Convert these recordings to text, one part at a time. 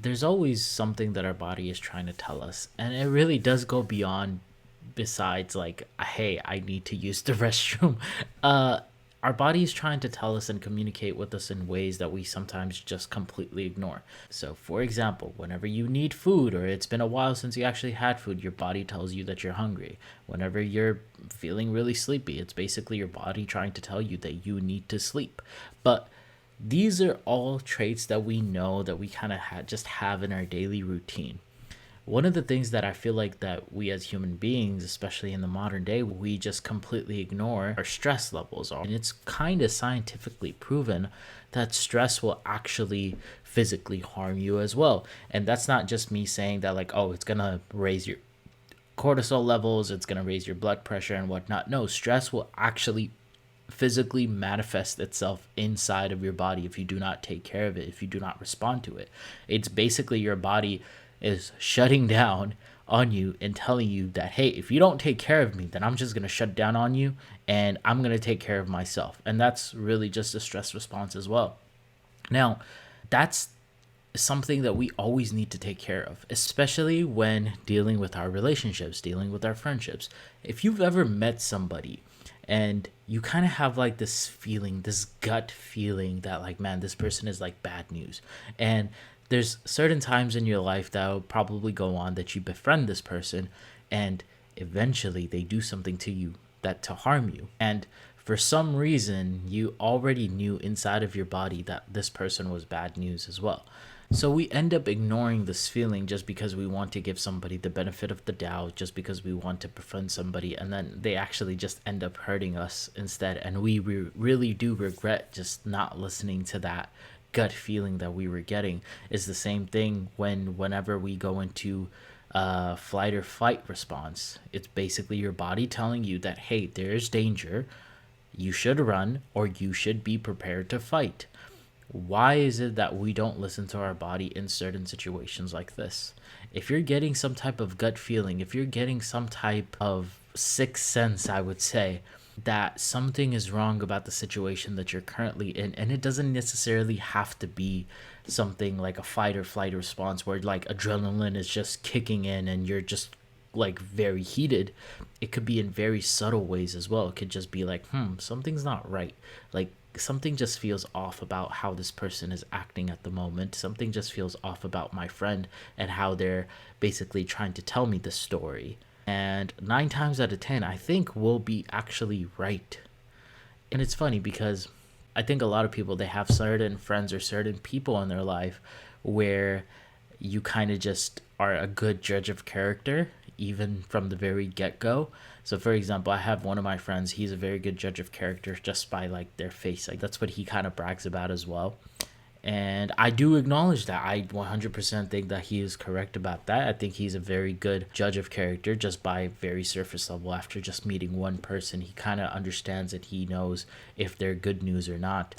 There's always something that our body is trying to tell us, and it really does go beyond besides like, hey, I need to use the restroom. uh our body is trying to tell us and communicate with us in ways that we sometimes just completely ignore. So for example, whenever you need food or it's been a while since you actually had food, your body tells you that you're hungry. Whenever you're feeling really sleepy, it's basically your body trying to tell you that you need to sleep. But these are all traits that we know that we kind of just have in our daily routine. One of the things that I feel like that we as human beings, especially in the modern day, we just completely ignore our stress levels. And it's kind of scientifically proven that stress will actually physically harm you as well. And that's not just me saying that, like, oh, it's going to raise your cortisol levels, it's going to raise your blood pressure and whatnot. No, stress will actually physically manifest itself inside of your body if you do not take care of it, if you do not respond to it. It's basically your body is shutting down on you and telling you that, hey, if you don't take care of me, then I'm just going to shut down on you and I'm going to take care of myself. And that's really just a stress response as well. Now, that's something that we always need to take care of, especially when dealing with our relationships, dealing with our friendships. If you've ever met somebody and you kind of have like this feeling, this gut feeling that, like, man, this person is like bad news. And there's certain times in your life that will probably go on that you befriend this person and eventually they do something to you that to harm you. And for some reason, you already knew inside of your body that this person was bad news as well. So we end up ignoring this feeling just because we want to give somebody the benefit of the doubt, just because we want to befriend somebody, and then they actually just end up hurting us instead. And we really do regret just not listening to that gut feeling that we were getting. Is the same thing whenever we go into flight or fight response. It's basically your body telling you that, hey, there's danger, you should run or you should be prepared to fight. Why is it that we don't listen to our body in certain situations like this? If you're getting some type of gut feeling, if you're getting some type of sixth sense, I would say, that something is wrong about the situation that you're currently in, and it doesn't necessarily have to be something like a fight or flight response where like adrenaline is just kicking in and you're just like very heated. It could be in very subtle ways as well. It could just be like, something's not right. Like, something just feels off about how this person is acting at the moment. Something just feels off about my friend and how they're basically trying to tell me the story. And 9 times out of 10, I think we'll be actually right. And it's funny because I think a lot of people, they have certain friends or certain people in their life where you kind of just are a good judge of character even from the very get-go. So for example, I have one of my friends, he's a very good judge of character just by like their face. Like, that's what he kind of brags about as well. And I do acknowledge that. I 100% think that he is correct about that. I think he's a very good judge of character just by very surface level. After just meeting one person, he kind of understands it. He knows if they're good news or not.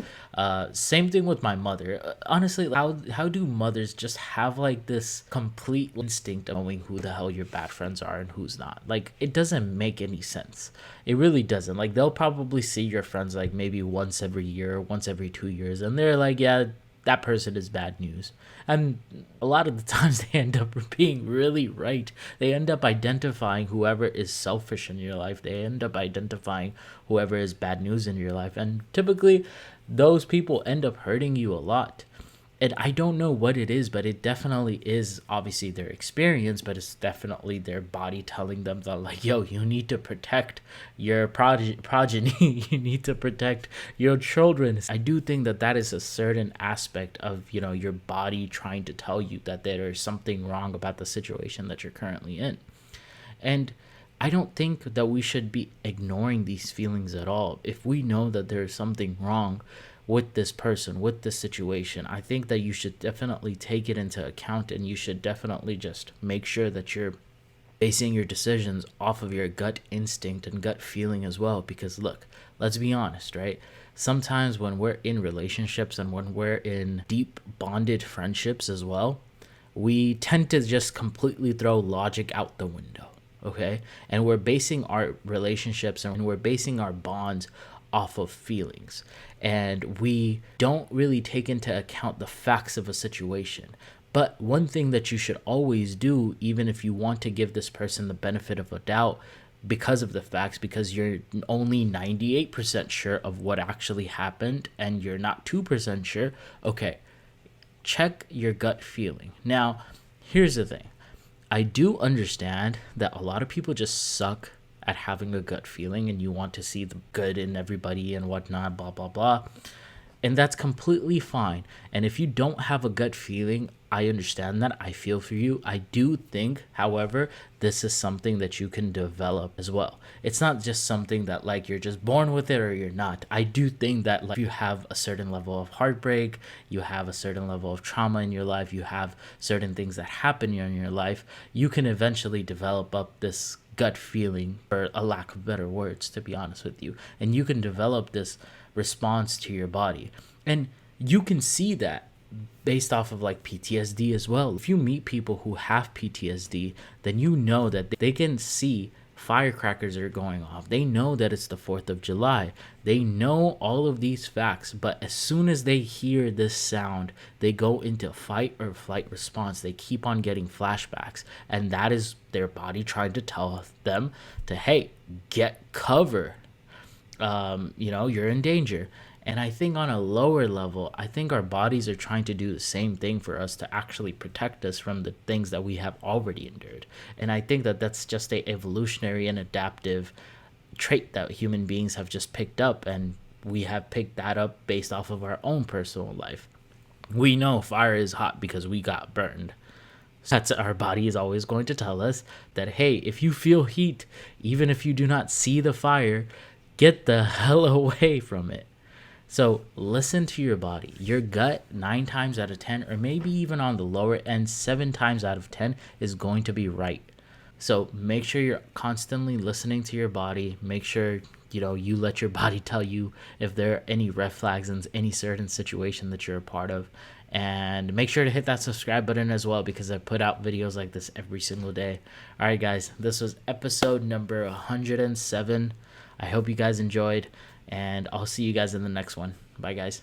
Same thing with my mother. Honestly, how do mothers just have like this complete instinct of knowing who the hell your bad friends are and who's not? Like, it doesn't make any sense. It really doesn't. Like, they'll probably see your friends like maybe once every year, once every 2 years, and they're like, yeah, that person is bad news. And a lot of the times they end up being really right. They end up identifying whoever is selfish in your life. They end up identifying whoever is bad news in your life. And typically, those people end up hurting you a lot. And I don't know what it is, but it definitely is obviously their experience, but it's definitely their body telling them that, like, yo, you need to protect your progeny, you need to protect your children. I do think that that is a certain aspect of, your body trying to tell you that there is something wrong about the situation that you're currently in. And I don't think that we should be ignoring these feelings at all. If we know that there's something wrong with this person, with this situation, I think that you should definitely take it into account, and you should definitely just make sure that you're basing your decisions off of your gut instinct and gut feeling as well. Because look, let's be honest, right? Sometimes when we're in relationships and when we're in deep bonded friendships as well, we tend to just completely throw logic out the window. Okay. And we're basing our relationships and we're basing our bonds off of feelings. And we don't really take into account the facts of a situation. But one thing that you should always do, even if you want to give this person the benefit of a doubt because of the facts, because you're only 98% sure of what actually happened and you're not 2% sure, okay, check your gut feeling. Now, here's the thing, I do understand that a lot of people just suck at having a gut feeling and you want to see the good in everybody and whatnot, blah, blah, blah. And that's completely fine. And if you don't have a gut feeling, I understand that. I feel for you. I do think, however, this is something that you can develop as well. It's not just something that like you're just born with it or you're not. I do think that like you have a certain level of heartbreak, you have a certain level of trauma in your life, you have certain things that happen in your life, you can eventually develop up this gut feeling, for a lack of better words, to be honest with you. And you can develop this response to your body. And you can see that based off of like PTSD as well. If you meet people who have PTSD, then you know that they can see firecrackers are going off. They know that it's the 4th of July. They know all of these facts, but as soon as they hear this sound, they go into fight or flight response. They keep on getting flashbacks, and that is their body trying to tell them to, hey, get cover. You're in danger. And I think on a lower level, I think our bodies are trying to do the same thing for us to actually protect us from the things that we have already endured. And I think that that's just a evolutionary and adaptive trait that human beings have just picked up, and we have picked that up based off of our own personal life. We know fire is hot because we got burned. That's our body is always going to tell us that, hey, if you feel heat, even if you do not see the fire, get the hell away from it. So listen to your body. Your gut, 9 times out of 10, or maybe even on the lower end, 7 times out of 10, is going to be right. So make sure you're constantly listening to your body. Make sure, you let your body tell you if there are any red flags in any certain situation that you're a part of. And make sure to hit that subscribe button as well, because I put out videos like this every single day. All right, guys, this was episode number 107. I hope you guys enjoyed, and I'll see you guys in the next one. Bye, guys.